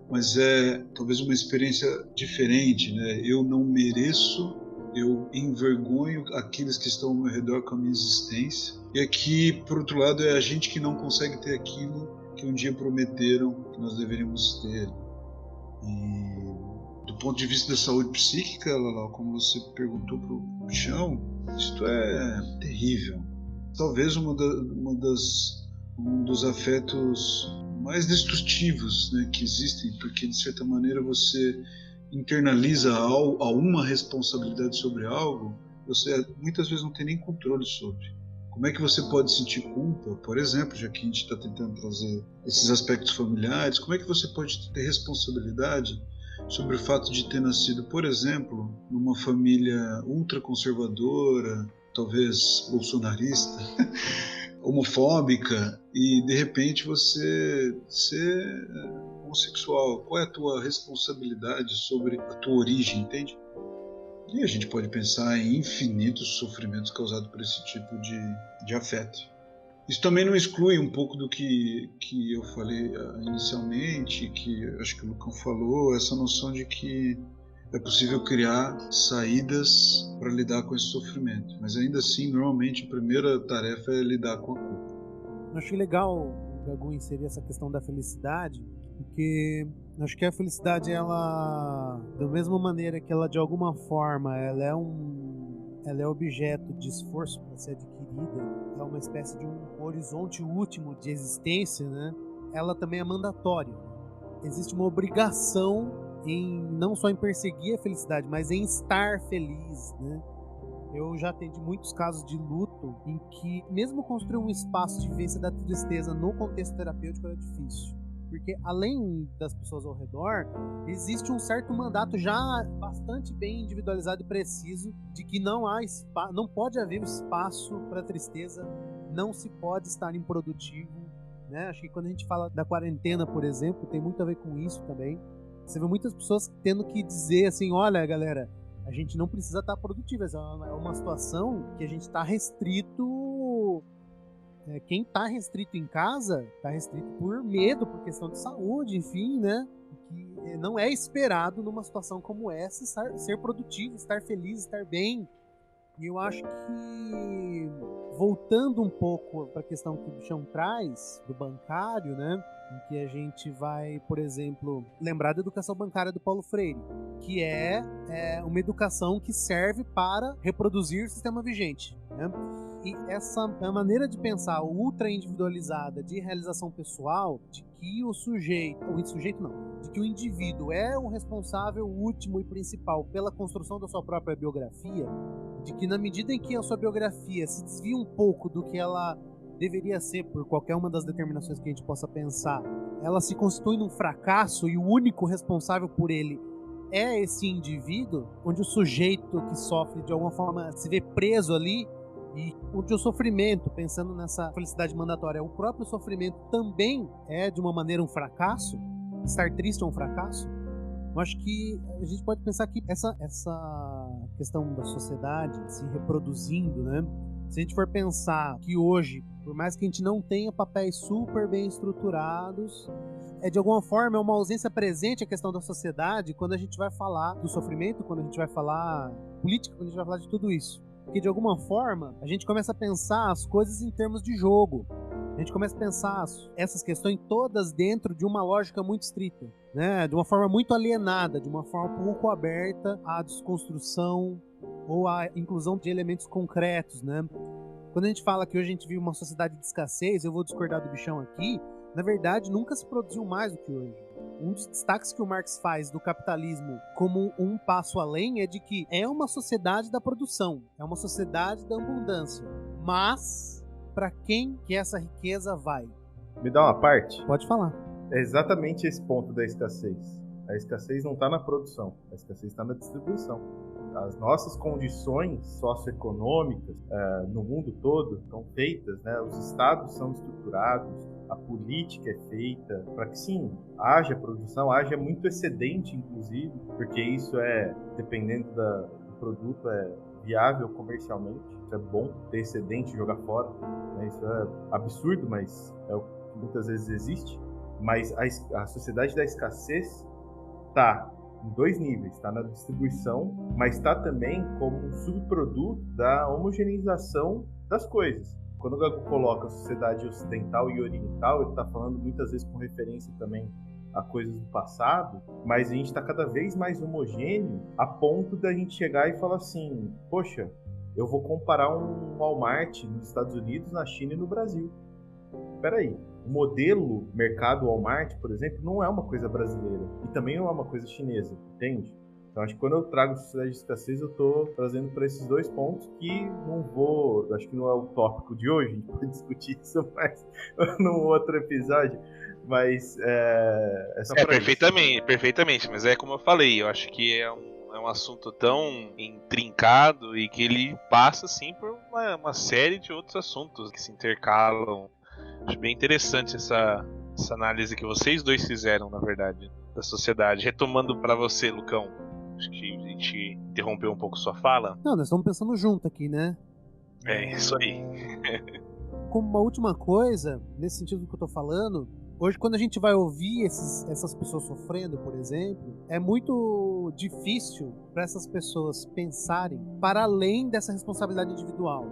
Mas é talvez uma experiência diferente, né? Eu não mereço, eu envergonho aqueles que estão ao meu redor com a minha existência. E aqui, por outro lado, é a gente que não consegue ter aquilo que um dia prometeram que nós deveríamos ter. E do ponto de vista da saúde psíquica, como você perguntou para o Chão, isto é terrível. Talvez um dos afetos mais destrutivos, né, que existem, porque de certa maneira você internaliza uma responsabilidade sobre algo, você muitas vezes não tem nem controle sobre. Como é que você pode sentir culpa, por exemplo, já que a gente está tentando trazer esses aspectos familiares, como é que você pode ter responsabilidade sobre o fato de ter nascido, por exemplo, numa família ultraconservadora, talvez bolsonarista, homofóbica, e de repente você ser homossexual. Qual é a tua responsabilidade sobre a tua origem, entende? E a gente pode pensar em infinitos sofrimentos causados por esse tipo de afeto. Isso também não exclui um pouco do que eu falei inicialmente, que acho que o Lucão falou, essa noção de que é possível criar saídas para lidar com esse sofrimento. Mas ainda assim, normalmente, a primeira tarefa é lidar com a culpa. Eu achei legal, Gagu, inserir essa questão da felicidade, porque acho que a felicidade, ela, da mesma maneira que ela, de alguma forma, ela é objeto de esforço para ser adquirida, é uma espécie de um horizonte último de existência, né? Ela também é mandatória. Existe uma obrigação em não só em perseguir a felicidade, mas em estar feliz, né? Eu já atendi muitos casos de luto em que mesmo construir um espaço de vivência da tristeza no contexto terapêutico era difícil. Porque além das pessoas ao redor, existe um certo mandato já bastante bem individualizado e preciso de que não pode haver espaço para tristeza, não se pode estar improdutivo, né? Acho que quando a gente fala da quarentena, por exemplo, tem muito a ver com isso também. Você vê muitas pessoas tendo que dizer assim, olha, galera, a gente não precisa estar produtivo, é uma situação que a gente está restrito. Quem está restrito em casa, está restrito por medo, por questão de saúde, enfim, né? Que não é esperado numa situação como essa ser produtivo, estar feliz, estar bem. E eu acho que, voltando um pouco para a questão que o Bichão traz, do bancário, né? Em que a gente vai, por exemplo, lembrar da educação bancária do Paulo Freire, que é uma educação que serve para reproduzir o sistema vigente, né? E essa maneira de pensar ultra individualizada de realização pessoal, de que de que o indivíduo é o responsável último e principal pela construção da sua própria biografia, de que na medida em que a sua biografia se desvia um pouco do que ela deveria ser por qualquer uma das determinações que a gente possa pensar, ela se constitui num fracasso e o único responsável por ele é esse indivíduo, onde o sujeito que sofre de alguma forma se vê preso ali, e onde o sofrimento, pensando nessa felicidade mandatória, o próprio sofrimento também é de uma maneira um fracasso. Estar triste é um fracasso. Eu acho que a gente pode pensar que essa questão da sociedade se reproduzindo, né? Se a gente for pensar que hoje, por mais que a gente não tenha papéis super bem estruturados, de alguma forma é uma ausência presente a questão da sociedade quando a gente vai falar do sofrimento, quando a gente vai falar política, quando a gente vai falar de tudo isso. Porque de alguma forma a gente começa a pensar as coisas em termos de jogo. A gente começa a pensar essas questões todas dentro de uma lógica muito estrita, né? De uma forma muito alienada, de uma forma pouco aberta à desconstrução ou à inclusão de elementos concretos, né? Quando a gente fala que hoje a gente vive uma sociedade de escassez, eu vou discordar do Bichão aqui, na verdade nunca se produziu mais do que hoje. Um dos destaques que o Marx faz do capitalismo como um passo além é de que é uma sociedade da produção, é uma sociedade da abundância. Mas, para quem que essa riqueza vai? Me dá uma parte? Pode falar. É exatamente esse ponto da escassez. A escassez não está na produção, a escassez está na distribuição. As nossas condições socioeconômicas no mundo todo estão feitas, né? Os estados são estruturados, a política é feita para que sim, haja produção, haja muito excedente, inclusive, porque isso dependendo do produto, é viável comercialmente. Isso é bom ter excedente e jogar fora, né? Isso é absurdo, mas é o que muitas vezes existe. Mas a sociedade da escassez está em dois níveis, está na distribuição, mas está também como um subproduto da homogeneização das coisas. Quando o Gago coloca a sociedade ocidental e oriental, ele está falando muitas vezes com referência também a coisas do passado, mas a gente está cada vez mais homogêneo a ponto da gente chegar e falar assim, poxa, eu vou comparar um Walmart nos Estados Unidos, na China e no Brasil. Espera aí, o modelo mercado Walmart, por exemplo, não é uma coisa brasileira e também não é uma coisa chinesa, entende? Então acho que quando eu trago sociedade de escassez, eu estou trazendo para esses dois pontos que não vou, acho que não é o tópico de hoje, a gente pode discutir isso mais num outro episódio, mas é só para perfeitamente, mas é como eu falei, eu acho que é um assunto tão intrincado e que ele passa assim por uma série de outros assuntos que se intercalam. Acho bem interessante essa análise que vocês dois fizeram, na verdade, da sociedade. Retomando para você, Lucão, acho que a gente interrompeu um pouco sua fala. Não, nós estamos pensando junto aqui, né? É, isso aí. Como uma última coisa, nesse sentido do que eu tô falando, hoje quando a gente vai ouvir essas pessoas sofrendo, por exemplo, é muito difícil para essas pessoas pensarem para além dessa responsabilidade individual.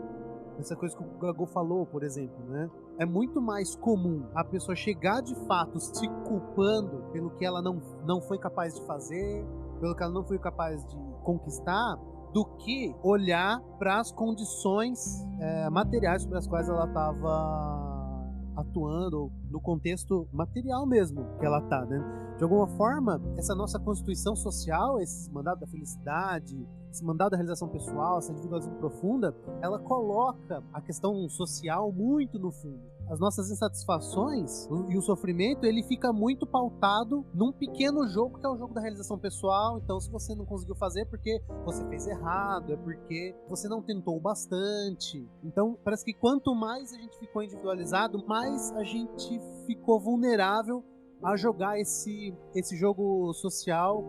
Essa coisa que o Gago falou, por exemplo, né? É muito mais comum a pessoa chegar de fato se culpando pelo que ela não foi capaz de fazer, pelo que ela não foi capaz de conquistar, do que olhar para as condições materiais sobre as quais ela estava atuando, no contexto material mesmo que ela está, né? De alguma forma, essa nossa constituição social, esse mandado da felicidade, esse mandado da realização pessoal, essa individualização profunda, ela coloca a questão social muito no fundo. As nossas insatisfações e o sofrimento, ele fica muito pautado num pequeno jogo, que é o jogo da realização pessoal. Então, se você não conseguiu fazer, é porque você fez errado, é porque você não tentou o bastante. Então, parece que quanto mais a gente ficou individualizado, mais a gente ficou vulnerável a jogar esse jogo social.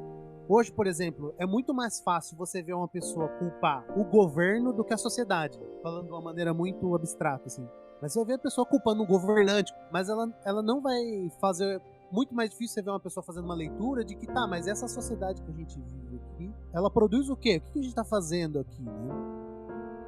Hoje, por exemplo, é muito mais fácil você ver uma pessoa culpar o governo do que a sociedade, falando de uma maneira muito abstrata, assim. Mas você vai ver a pessoa culpando um governante, mas ela não vai fazer... Muito mais difícil você ver uma pessoa fazendo uma leitura de que, tá, mas essa sociedade que a gente vive aqui, ela produz o quê? O que a gente tá fazendo aqui, né?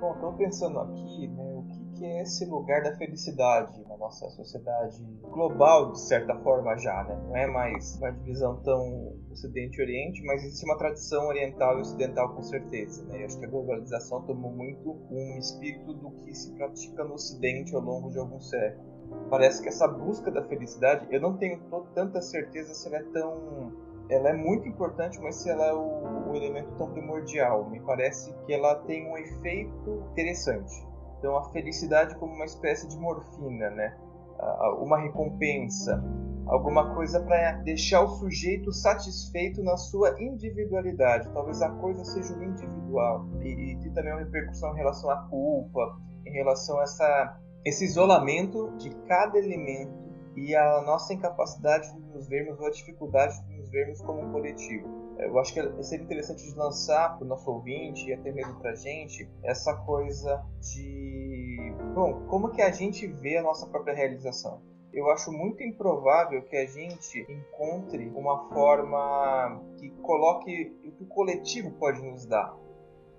Bom, estou pensando aqui, né, o que é esse lugar da felicidade na nossa sociedade global, de certa forma já, né? Não é mais uma divisão tão Ocidente e Oriente, mas existe uma tradição oriental e ocidental com certeza, né? Eu acho que a globalização tomou muito um espírito do que se pratica no Ocidente ao longo de alguns séculos. Parece que essa busca da felicidade, eu não tenho tanta certeza se ela é tão... Ela é muito importante, mas se ela é o elemento tão primordial. Me parece que ela tem um efeito interessante. Então, a felicidade como uma espécie de morfina, né? Uma recompensa, alguma coisa para deixar o sujeito satisfeito na sua individualidade. Talvez a coisa seja o individual. E tem também uma repercussão em relação à culpa, em relação a esse isolamento de cada elemento e a nossa incapacidade de nos vermos, ou a dificuldade de nos vermos como um coletivo. Eu acho que seria interessante de lançar para o nosso ouvinte e até mesmo para a gente essa coisa de... Bom, como que a gente vê a nossa própria realização? Eu acho muito improvável que a gente encontre uma forma que coloque o que o coletivo pode nos dar.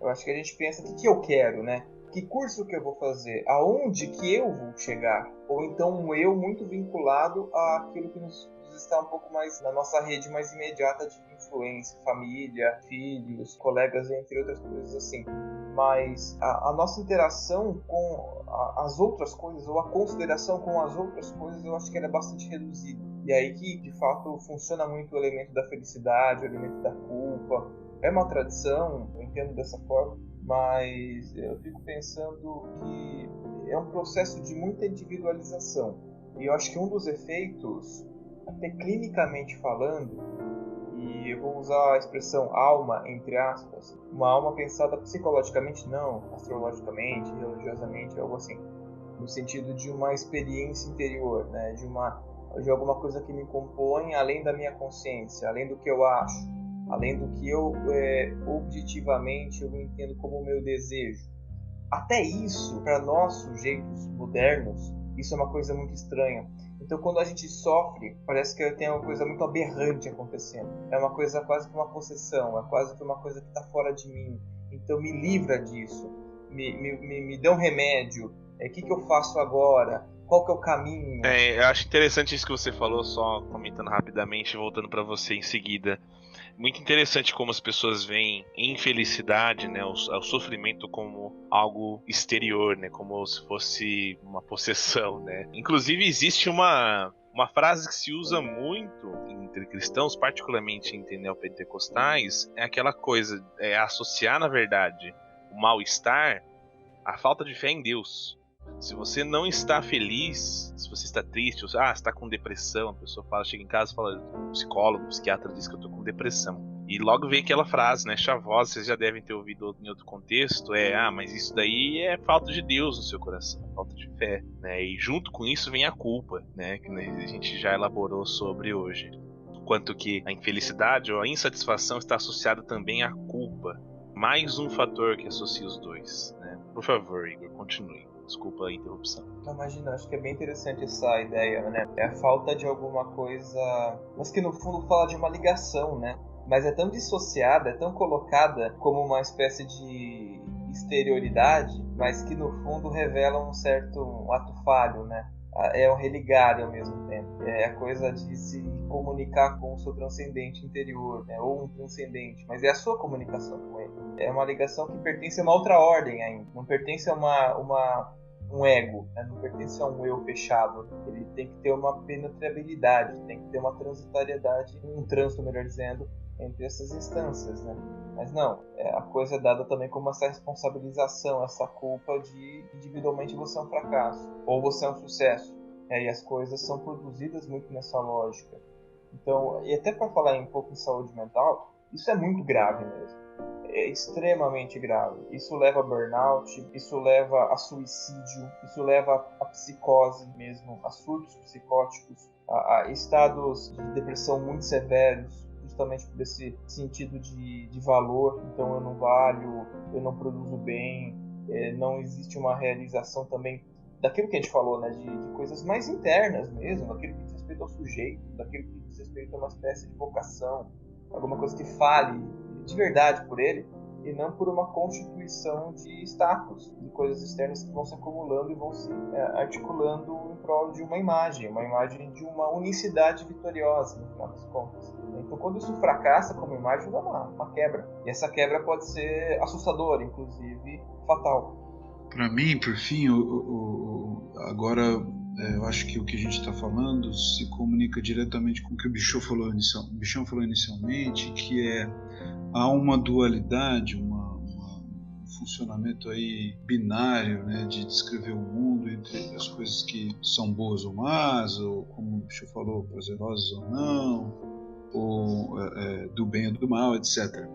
Eu acho que a gente pensa, o que eu quero, né? Que curso que eu vou fazer? Aonde que eu vou chegar? Ou então um eu muito vinculado àquilo que nos está um pouco mais na nossa rede mais imediata de influência, família, filhos, colegas, entre outras coisas assim. Mas a nossa interação com as outras coisas, ou a consideração com as outras coisas, eu acho que ela é bastante reduzida. E aí que, de fato, funciona muito o elemento da felicidade, o elemento da culpa. É uma tradição, eu entendo dessa forma, mas eu fico pensando que é um processo de muita individualização. E eu acho que um dos efeitos, até clinicamente falando, e eu vou usar a expressão alma, entre aspas, uma alma pensada psicologicamente, não astrologicamente, religiosamente, algo assim, no sentido de uma experiência interior, né? de alguma coisa que me compõe além da minha consciência, além do que eu acho, além do que eu objetivamente eu entendo como o meu desejo. Até isso, para nós sujeitos modernos, isso é uma coisa muito estranha. Então, quando a gente sofre, parece que tem uma coisa muito aberrante acontecendo. É uma coisa quase que uma possessão, é quase que uma coisa que está fora de mim. Então, me livra disso, me dê um remédio. O que eu faço agora? Qual que é o caminho? Eu acho interessante isso que você falou, só comentando rapidamente, voltando para você em seguida. Muito interessante como as pessoas veem infelicidade, né, o sofrimento como algo exterior, né, como se fosse uma possessão, né. Inclusive existe uma Uma frase que se usa muito entre cristãos, particularmente entre neopentecostais, é aquela coisa, associar, na verdade, o mal-estar à falta de fé em Deus. Se você não está feliz, se você está triste, você está com depressão, a pessoa chega em casa e fala, o psicólogo, o psiquiatra diz que eu estou com depressão. E logo vem aquela frase, né, chavosa, vocês já devem ter ouvido em outro contexto, mas isso daí é falta de Deus no seu coração, falta de fé, né? E junto com isso vem a culpa, né, que a gente já elaborou sobre hoje. Quanto que a infelicidade ou a insatisfação está associada também à culpa. Mais um fator que associa os dois, né? Por favor, Igor, continue. Desculpa a interrupção. Imagina, acho que é bem interessante essa ideia, né? É a falta de alguma coisa, mas que no fundo fala de uma ligação, né? Mas é tão dissociada, é tão colocada como uma espécie de exterioridade, mas que no fundo revela um certo ato falho, né? É um religar ao mesmo tempo. É a coisa de se comunicar com o seu transcendente interior, né? Ou um transcendente, mas é a sua comunicação com ele. É uma ligação que pertence a uma outra ordem ainda. Não pertence a um ego, né? Não pertence a um eu fechado. Ele tem que ter uma penetrabilidade, tem que ter uma transitoriedade, um trânsito, melhor dizendo, entre essas instâncias, né? Mas não, a coisa é dada também como essa responsabilização, essa culpa de individualmente você é um fracasso ou você é um sucesso. E as coisas são produzidas muito nessa lógica. Então, e até para falar um pouco em saúde mental, isso é muito grave mesmo. É extremamente grave. Isso leva a burnout, isso leva a suicídio, isso leva a psicose mesmo, a surtos psicóticos, a estados de depressão muito severos, justamente por esse sentido de valor. Então eu não valho, eu não produzo bem, não existe uma realização também daquilo que a gente falou, né, de coisas mais internas mesmo, daquilo que diz respeito ao sujeito, daquilo que diz respeito a uma espécie de vocação, alguma coisa que fale de verdade por ele, e não por uma constituição de status, de coisas externas que vão se acumulando e vão se articulando em prol de uma imagem de uma unicidade vitoriosa, no final das contas. Então, quando isso fracassa como imagem, dá uma quebra. E essa quebra pode ser assustadora, inclusive fatal. Para mim, por fim, agora eu acho que o que a gente está falando se comunica diretamente com o que o Bichon falou inicialmente, que há uma dualidade, um funcionamento aí binário, né, de descrever o mundo entre as coisas que são boas ou más, ou como o Bichon falou, prazerosas ou não, ou do bem ou do mal, etc.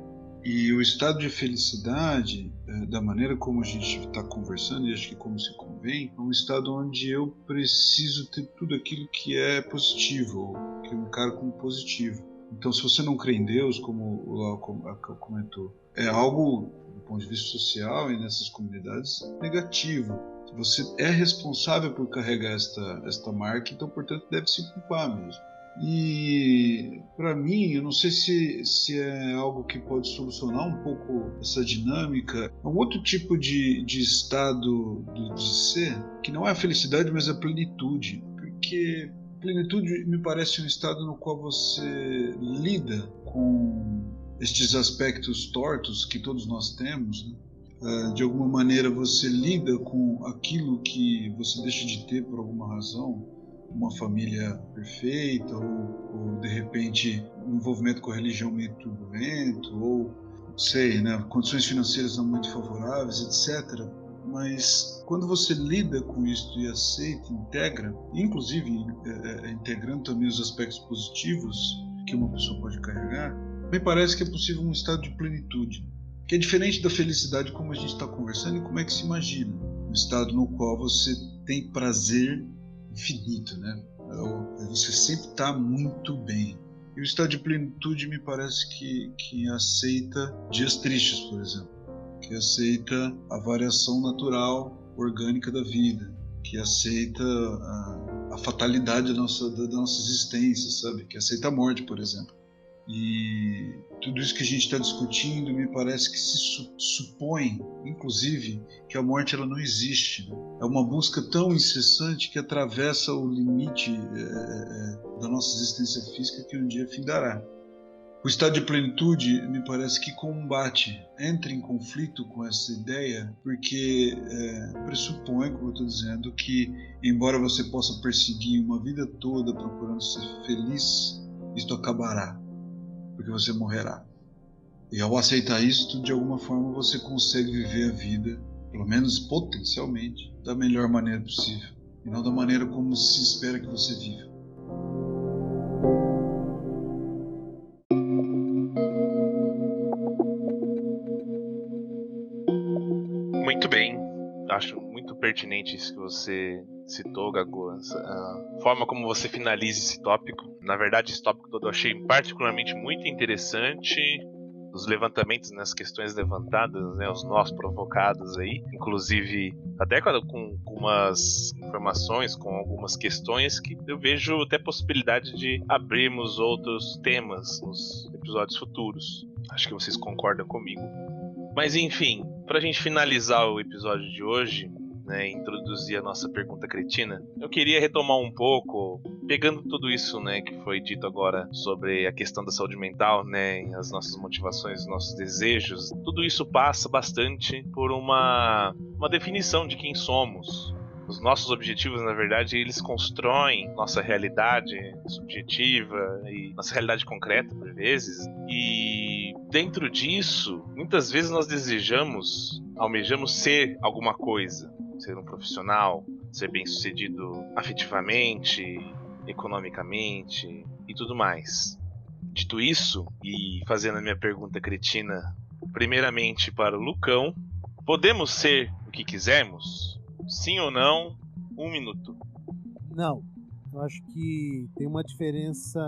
E o estado de felicidade, da maneira como a gente está conversando, e acho que como se convém, é um estado onde eu preciso ter tudo aquilo que é positivo, ou que eu encaro como positivo. Então, se você não crê em Deus, como o Lau comentou, é algo, do ponto de vista social e nessas comunidades, negativo. Você é responsável por carregar esta marca, então, portanto, deve se culpar mesmo. E, para mim, eu não sei se é algo que pode solucionar um pouco essa dinâmica. É um outro tipo de estado de ser, que não é a felicidade, mas a plenitude. Porque plenitude me parece um estado no qual você lida com estes aspectos tortos que todos nós temos, né? De alguma maneira você lida com aquilo que você deixa de ter por alguma razão, uma família perfeita, ou de repente um envolvimento com a religião meio turbulento, ou sei, né, condições financeiras não muito favoráveis, etc. Mas quando você lida com isso e aceita, integra, inclusive integrando também os aspectos positivos que uma pessoa pode carregar, me parece que é possível um estado de plenitude, que é diferente da felicidade como a gente está conversando e como é que se imagina. Um estado no qual você tem prazer infinito, né? Você sempre está muito bem. E o estado de plenitude me parece que aceita dias tristes, por exemplo, que aceita a variação natural, orgânica da vida, que aceita a fatalidade da nossa existência, sabe? Que aceita a morte, por exemplo. E tudo isso que a gente está discutindo me parece que se supõe, inclusive, que a morte ela não existe. É uma busca tão incessante que atravessa o limite da nossa existência física que um dia findará. O estado de plenitude me parece que combate, entra em conflito com essa ideia, porque pressupõe, como eu estou dizendo, que embora você possa perseguir uma vida toda procurando ser feliz, isto acabará, porque você morrerá. E ao aceitar isso, de alguma forma você consegue viver a vida, pelo menos potencialmente, da melhor maneira possível, e não da maneira como se espera que você viva. Muito bem. Acho muito pertinente isso que você citou, Gago. A forma como você finaliza esse tópico. Na verdade, esse tópico todo eu achei particularmente muito interessante. Os levantamentos, nas questões levantadas, né, os nós provocados aí. Inclusive, até com algumas informações, com algumas questões que eu vejo até possibilidade de abrirmos outros temas nos episódios futuros. Acho que vocês concordam comigo. Mas enfim, pra gente finalizar o episódio de hoje, né, introduzir a nossa pergunta cretina, eu queria retomar um pouco, pegando tudo isso, né, que foi dito agora sobre a questão da saúde mental, né, as nossas motivações, os nossos desejos. Tudo isso passa bastante por uma definição de quem somos. Os nossos objetivos, na verdade, eles constroem nossa realidade subjetiva e nossa realidade concreta, por vezes. E dentro disso, muitas vezes nós almejamos ser alguma coisa. Ser um profissional, ser bem-sucedido afetivamente, economicamente e tudo mais. Dito isso, e fazendo a minha pergunta cretina, primeiramente para o Lucão, podemos ser o que quisermos? Sim ou não? 1 minuto. Não. Eu acho que tem uma diferença,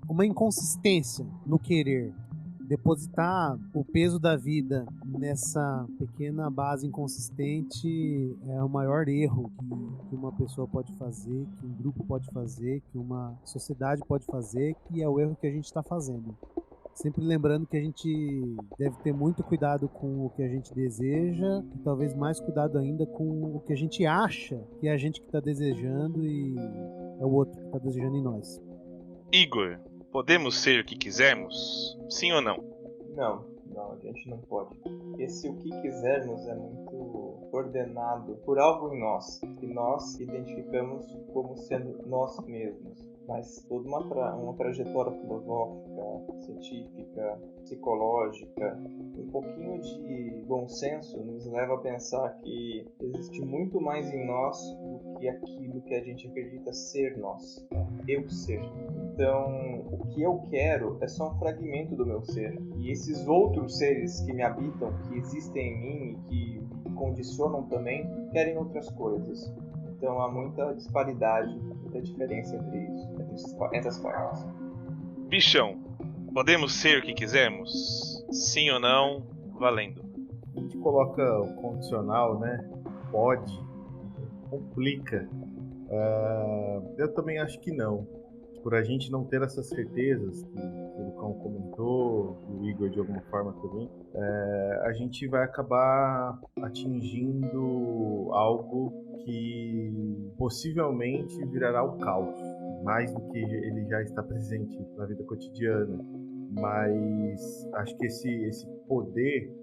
uma inconsistência no querer. Depositar o peso da vida nessa pequena base inconsistente é o maior erro que uma pessoa pode fazer, que um grupo pode fazer, que uma sociedade pode fazer, e é o erro que a gente está fazendo. Sempre lembrando que a gente deve ter muito cuidado com o que a gente deseja e talvez mais cuidado ainda com o que a gente acha que é a gente que está desejando e é o outro que está desejando em nós. Igor, podemos ser o que quisermos? Sim ou não? Não, a gente não pode. Esse o que quisermos é muito ordenado por algo em nós, que nós identificamos como sendo nós mesmos. Mas toda uma trajetória filosófica, científica, psicológica, um pouquinho de bom senso nos leva a pensar que existe muito mais em nós do que aquilo que a gente acredita ser nós, eu ser. Então, o que eu quero é só um fragmento do meu ser. E esses outros seres que me habitam, que existem em mim e que me condicionam também, querem outras coisas. Então há muita disparidade, muita diferença entre isso, entre as partes. Bichão, podemos ser o que quisermos? Sim ou não? Valendo. A gente coloca o condicional, né? Pode, complica. Eu também acho que não. Por a gente não ter essas certezas que o Lucão comentou, que o Igor de alguma forma também, a gente vai acabar atingindo algo que possivelmente virará o caos, mais do que ele já está presente na vida cotidiana. Mas acho que esse poder,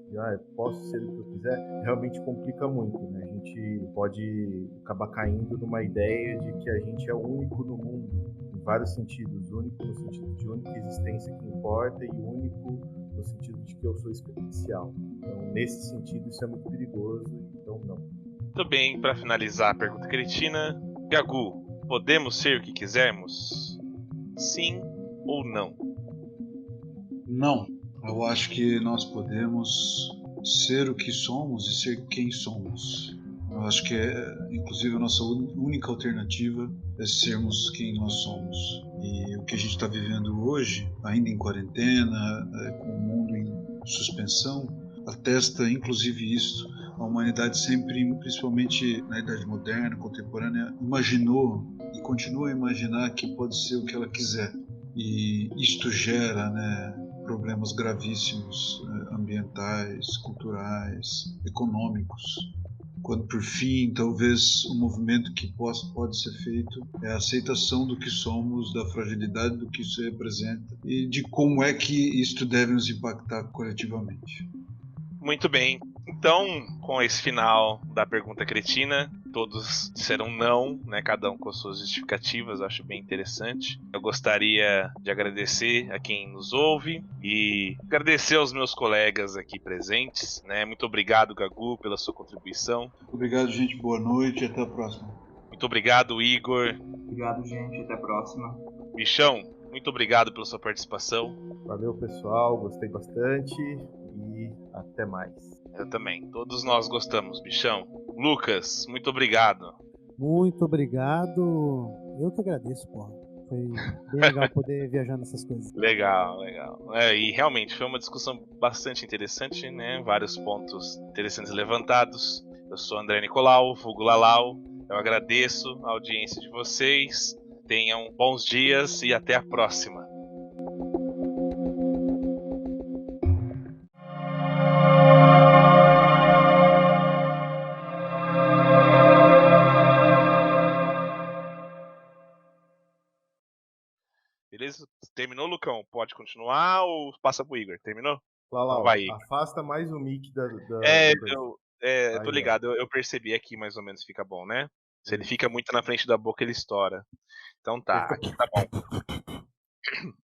posso ser o que eu quiser, realmente complica muito, né? A gente pode acabar caindo numa ideia de que a gente é o único no mundo, em vários sentidos. Único no sentido de única existência que importa e único no sentido de que eu sou especial. Então, nesse sentido, isso é muito perigoso, então não. Muito bem, para finalizar a pergunta cretina, Gagu, podemos ser o que quisermos? Sim ou não? Não. Eu acho que nós podemos ser o que somos e ser quem somos. Eu acho que, inclusive, a nossa única alternativa é sermos quem nós somos. E o que a gente está vivendo hoje, ainda em quarentena, com o mundo em suspensão, atesta, inclusive, isso. A humanidade sempre, principalmente na Idade Moderna, contemporânea, imaginou e continua a imaginar que pode ser o que ela quiser. E isto gera, problemas gravíssimos, ambientais, culturais, econômicos. quando por fim, talvez o movimento que pode ser feito é a aceitação do que somos, da fragilidade do que isso representa e de como é que isto deve nos impactar coletivamente. Muito bem. Então, com esse final da pergunta cretina, todos disseram não, né? Cada um com suas justificativas, acho bem interessante. Eu gostaria de agradecer a quem nos ouve e agradecer aos meus colegas aqui presentes, né? Muito obrigado, Gagu, pela sua contribuição. Obrigado, gente. Boa noite e até a próxima. Muito obrigado, Igor. Obrigado, gente. Até a próxima. Bichão, muito obrigado pela sua participação. Valeu, pessoal. Gostei bastante e até mais. Eu também. Todos nós gostamos, Bichão. Lucas, muito obrigado. Muito obrigado. Eu que agradeço, porra. Foi bem legal poder viajar nessas coisas. Legal. E realmente foi uma discussão bastante interessante, né? Vários pontos interessantes levantados. Eu sou André Nicolau, vulgo Lalau. Eu agradeço a audiência de vocês. Tenham bons dias e até a próxima. Beleza? Terminou, Lucão? Pode continuar ou passa pro Igor? Terminou? Lalau, Vai, Igor. afasta mais o mic da Eu tô ligado, eu percebi aqui mais ou menos fica bom, né? Se ele fica muito na frente da boca, ele estoura. Então tá, aqui tá bom.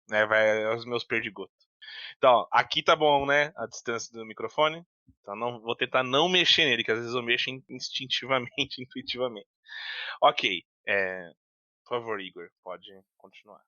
Vai os meus perdigotos. Então, aqui tá bom, né? A distância do microfone. Então vou tentar não mexer nele, que às vezes eu mexo instintivamente, intuitivamente. Ok. Por favor, Igor, pode continuar.